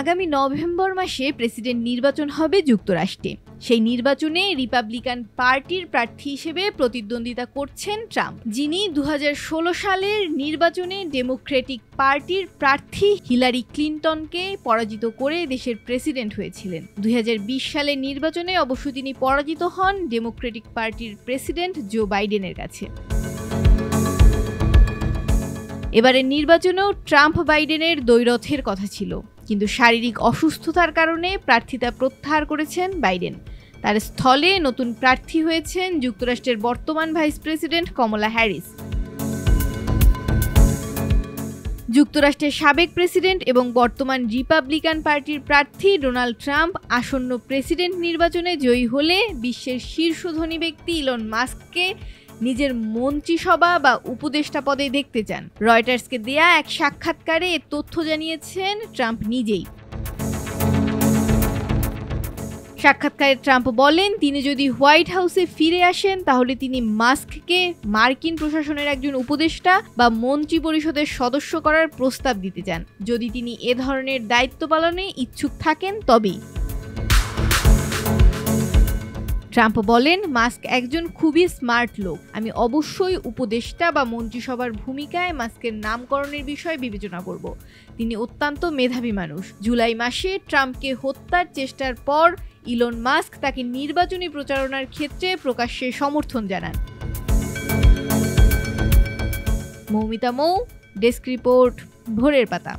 আগামী নভেম্বর মাসে প্রেসিডেন্ট নির্বাচন হবে যুক্তরাষ্ট্রে। সেই নির্বাচনে রিপাবলিকান পার্টির প্রার্থী হিসেবে প্রতিদ্বন্দ্বিতা করছেন ট্রাম্প, যিনি 2016 সালের নির্বাচনে ডেমোক্রেটিক পার্টির প্রার্থী হিলারি ক্লিনটনকে পরাজিত করে দেশের প্রেসিডেন্ট হয়েছিলেন। 2020 সালের নির্বাচনে অবশ্য তিনি পরাজিত হন ডেমোক্রেটিক পার্টির প্রেসিডেন্ট জো বাইডেনের কাছে। এবারের নির্বাচনেও ট্রাম্প বাইডেনের দ্বৈরথের কথা ছিল, কিন্তু শারীরিক অসুস্থতার কারণে প্রার্থিতা প্রত্যাহার করেছেন বাইডেন। তার স্থলে নতুন প্রার্থী হয়েছেন যুক্তরাষ্ট্রের বর্তমান ভাইস প্রেসিডেন্ট কমলা হ্যারিস। যুক্তরাষ্ট্রের সাবেক প্রেসিডেন্ট এবং বর্তমান রিপাবলিকান পার্টির প্রার্থী ডোনাল্ড ট্রাম্প আসন্ন প্রেসিডেন্ট নির্বাচনে জয়ী হলে বিশ্বের শীর্ষ ধনী ব্যক্তি ইলন মাস্ককে নিজের মন্ত্রিসভা বা উপদেষ্টা পদে দেখতে চান। রয়টার্সকে দেয়া এক সাক্ষাৎকারে এ তথ্য জানিয়েছেন ট্রাম্প নিজেই। সাক্ষাৎকারে ট্রাম্প বলেন, তিনি যদি হোয়াইট হাউসে ফিরে আসেন তাহলে তিনি মাস্ককে মার্কিন প্রশাসনের একজন উপদেষ্টা বা মন্ত্রী পরিষদের সদস্য করার প্রস্তাব দিতে চান। যদি তিনি এ ধরনের দায়িত্ব পালনে ইচ্ছুক থাকেন তবেই। ট্রাম্প বলেন, মাস্ক একজন খুবই স্মার্ট লোক। আমি অবশ্যই উপদেষ্টা বা মন্ত্রিসভার ভূমিকায় মাস্কের নামকরণের বিষয়ে বিবেচনা করব। তিনি অত্যন্ত মেধাবী মানুষ। জুলাই মাসে ট্রাম্পকে হত্যার চেষ্টার পর ইলন মাস্ক তাকে নির্বাচনী প্রচারণার ক্ষেত্রে প্রকাশ্যে সমর্থন জানান। মৌমিতা মৌ, ডেস্ক রিপোর্ট, ভোরের পাতা।